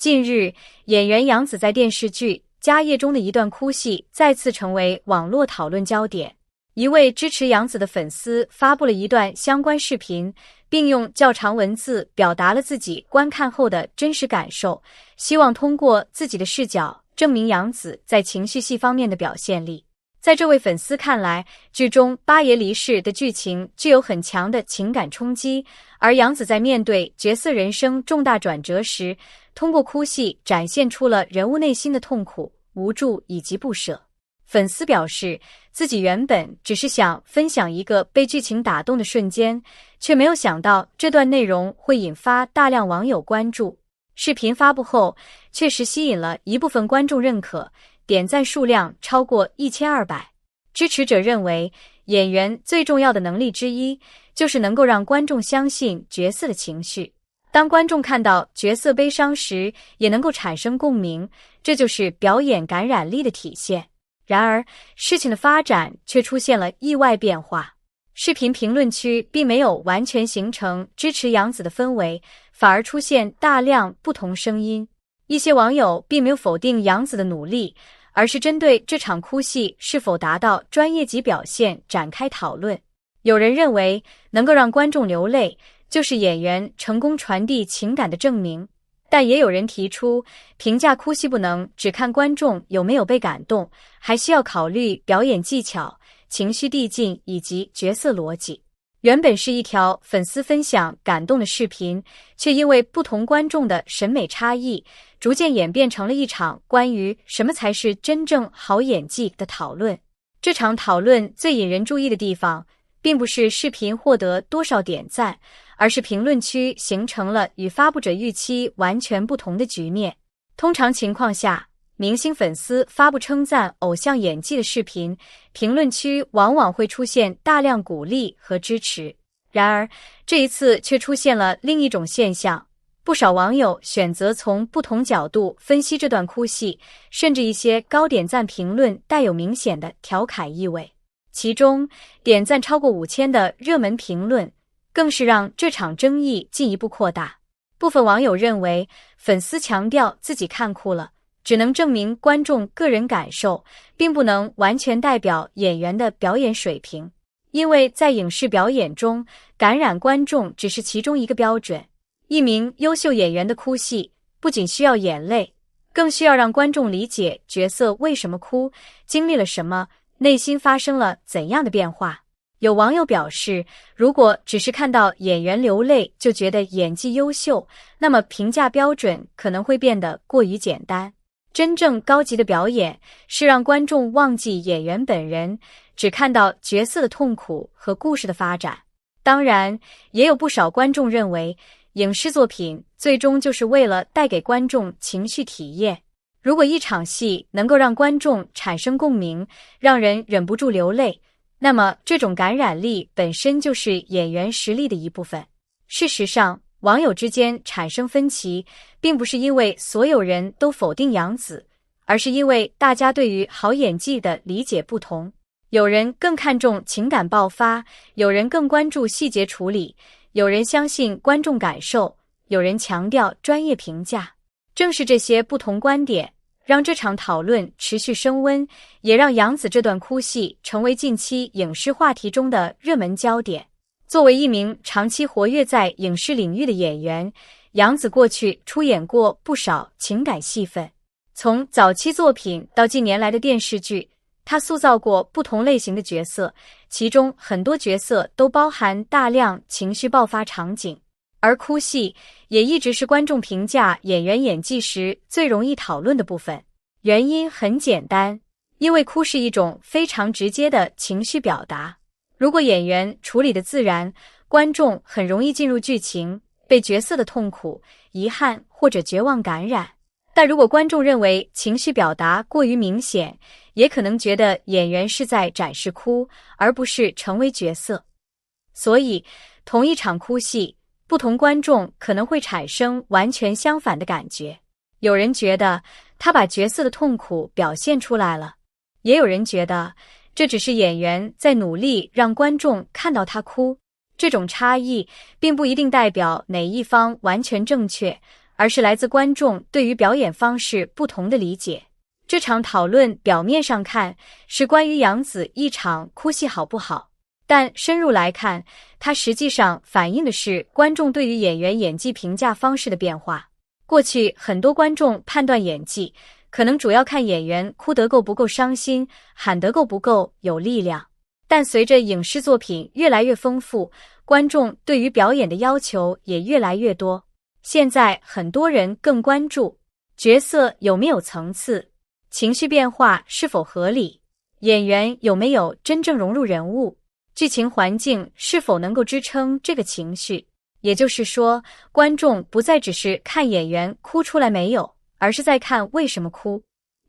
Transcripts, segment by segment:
近日，演员杨紫在电视剧《家业》中的一段哭戏再次成为网络讨论焦点。一位支持杨紫的粉丝发布了一段相关视频，并用较长文字表达了自己观看后的真实感受，希望通过自己的视角证明杨紫在情绪戏方面的表现力。在这位粉丝看来，剧中八爷离世的剧情具有很强的情感冲击，而杨紫在面对角色人生重大转折时，通过哭戏展现出了人物内心的痛苦、无助以及不舍。粉丝表示，自己原本只是想分享一个被剧情打动的瞬间，却没有想到这段内容会引发大量网友关注。视频发布后，确实吸引了一部分观众认可，点赞数量超过1200。支持者认为，演员最重要的能力之一，就是能够让观众相信角色的情绪。当观众看到角色悲伤时，也能够产生共鸣，这就是表演感染力的体现。然而，事情的发展却出现了意外变化。视频评论区并没有完全形成支持杨紫的氛围，反而出现大量不同声音。一些网友并没有否定杨紫的努力，而是针对这场哭戏是否达到专业级表现展开讨论。有人认为，能够让观众流泪，就是演员成功传递情感的证明。但也有人提出，评价哭戏不能只看观众有没有被感动，还需要考虑表演技巧、情绪递进以及角色逻辑。原本是一条粉丝分享感动的视频，却因为不同观众的审美差异，逐渐演变成了一场关于什么才是真正好演技的讨论。这场讨论最引人注意的地方，并不是视频获得多少点赞，而是评论区形成了与发布者预期完全不同的局面。通常情况下，明星粉丝发布称赞偶像演技的视频，评论区往往会出现大量鼓励和支持。然而，这一次却出现了另一种现象，不少网友选择从不同角度分析这段哭戏，甚至一些高点赞评论带有明显的调侃意味。其中，点赞超过5000的热门评论，更是让这场争议进一步扩大。部分网友认为，粉丝强调自己看哭了，只能证明观众个人感受，并不能完全代表演员的表演水平。因为在影视表演中，感染观众只是其中一个标准。一名优秀演员的哭戏，不仅需要眼泪，更需要让观众理解角色为什么哭，经历了什么，内心发生了怎样的变化。有网友表示，如果只是看到演员流泪就觉得演技优秀，那么评价标准可能会变得过于简单。真正高级的表演是让观众忘记演员本人，只看到角色的痛苦和故事的发展。当然，也有不少观众认为，影视作品最终就是为了带给观众情绪体验。如果一场戏能够让观众产生共鸣，让人忍不住流泪，那么这种感染力本身就是演员实力的一部分。事实上，网友之间产生分歧，并不是因为所有人都否定杨紫，而是因为大家对于好演技的理解不同。有人更看重情感爆发，有人更关注细节处理，有人相信观众感受，有人强调专业评价。正是这些不同观点，让这场讨论持续升温，也让杨紫这段哭戏成为近期影视话题中的热门焦点。作为一名长期活跃在影视领域的演员，杨紫过去出演过不少情感戏份。从早期作品到近年来的电视剧，她塑造过不同类型的角色，其中很多角色都包含大量情绪爆发场景。而哭戏也一直是观众评价演员演技时最容易讨论的部分。原因很简单，因为哭是一种非常直接的情绪表达。如果演员处理的自然，观众很容易进入剧情，被角色的痛苦、遗憾或者绝望感染。但如果观众认为情绪表达过于明显，也可能觉得演员是在展示哭，而不是成为角色。所以，同一场哭戏，不同观众可能会产生完全相反的感觉。有人觉得他把角色的痛苦表现出来了，也有人觉得这只是演员在努力让观众看到他哭。这种差异并不一定代表哪一方完全正确，而是来自观众对于表演方式不同的理解。这场讨论表面上看是关于杨紫一场哭戏好不好，但深入来看，它实际上反映的是观众对于演员演技评价方式的变化。过去很多观众判断演技，可能主要看演员哭得够不够伤心，喊得够不够有力量。但随着影视作品越来越丰富，观众对于表演的要求也越来越多。现在很多人更关注角色有没有层次，情绪变化是否合理，演员有没有真正融入人物，剧情环境是否能够支撑这个情绪。也就是说，观众不再只是看演员哭出来没有，而是在看为什么哭。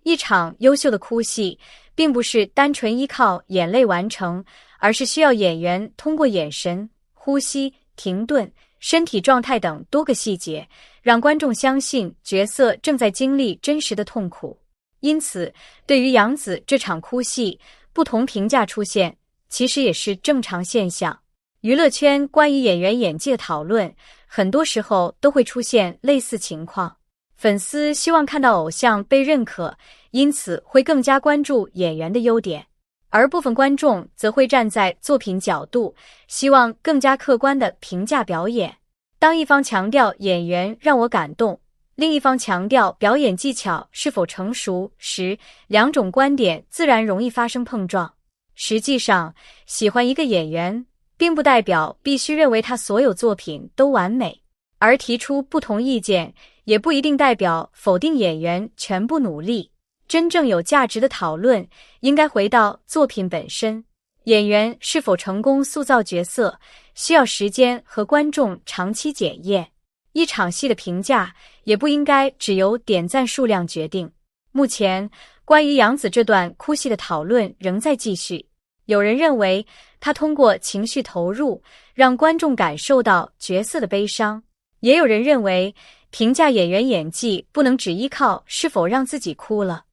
一场优秀的哭戏并不是单纯依靠眼泪完成，而是需要演员通过眼神、呼吸、停顿、身体状态等多个细节，让观众相信角色正在经历真实的痛苦。因此，对于杨紫这场哭戏，不同评价出现，其实也是正常现象。娱乐圈关于演员演技的讨论，很多时候都会出现类似情况。粉丝希望看到偶像被认可，因此会更加关注演员的优点，而部分观众则会站在作品角度，希望更加客观地评价表演。当一方强调演员让我感动，另一方强调表演技巧是否成熟时，两种观点自然容易发生碰撞。实际上，喜欢一个演员，并不代表必须认为他所有作品都完美，而提出不同意见，也不一定代表否定演员全部努力。真正有价值的讨论应该回到作品本身，演员是否成功塑造角色，需要时间和观众长期检验。一场戏的评价也不应该只由点赞数量决定。目前，关于杨紫这段哭戏的讨论仍在继续。有人认为，她通过情绪投入，让观众感受到角色的悲伤；也有人认为，评价演员演技不能只依靠是否让自己哭了。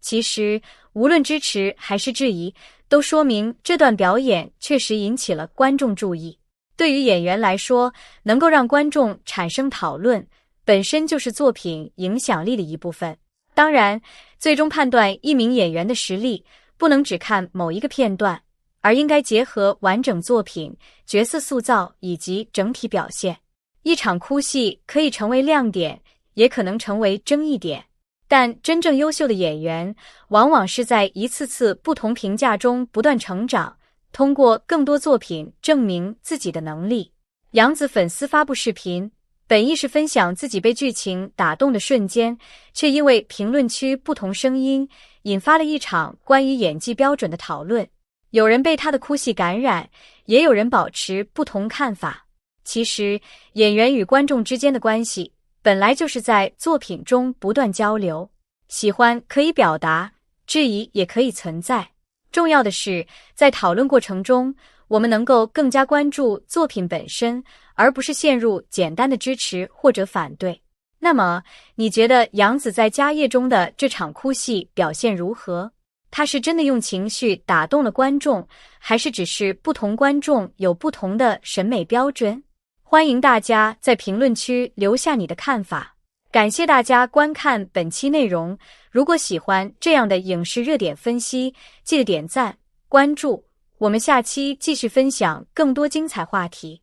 其实，无论支持还是质疑，都说明这段表演确实引起了观众注意。对于演员来说，能够让观众产生讨论，本身就是作品影响力的一部分。当然，最终判断一名演员的实力，不能只看某一个片段，而应该结合完整作品、角色塑造以及整体表现。一场哭戏可以成为亮点，也可能成为争议点。但真正优秀的演员，往往是在一次次不同评价中不断成长，通过更多作品证明自己的能力。杨紫粉丝发布视频，本意是分享自己被剧情打动的瞬间，却因为评论区不同声音，引发了一场关于演技标准的讨论。有人被她的哭戏感染，也有人保持不同看法。其实，演员与观众之间的关系本来就是在作品中不断交流，喜欢可以表达，质疑也可以存在。重要的是，在讨论过程中，我们能够更加关注作品本身，而不是陷入简单的支持或者反对。那么，你觉得杨紫在家业中的这场哭戏表现如何？她是真的用情绪打动了观众，还是只是不同观众有不同的审美标准？欢迎大家在评论区留下你的看法。感谢大家观看本期内容，如果喜欢这样的影视热点分析，记得点赞、关注，我们下期继续分享更多精彩话题。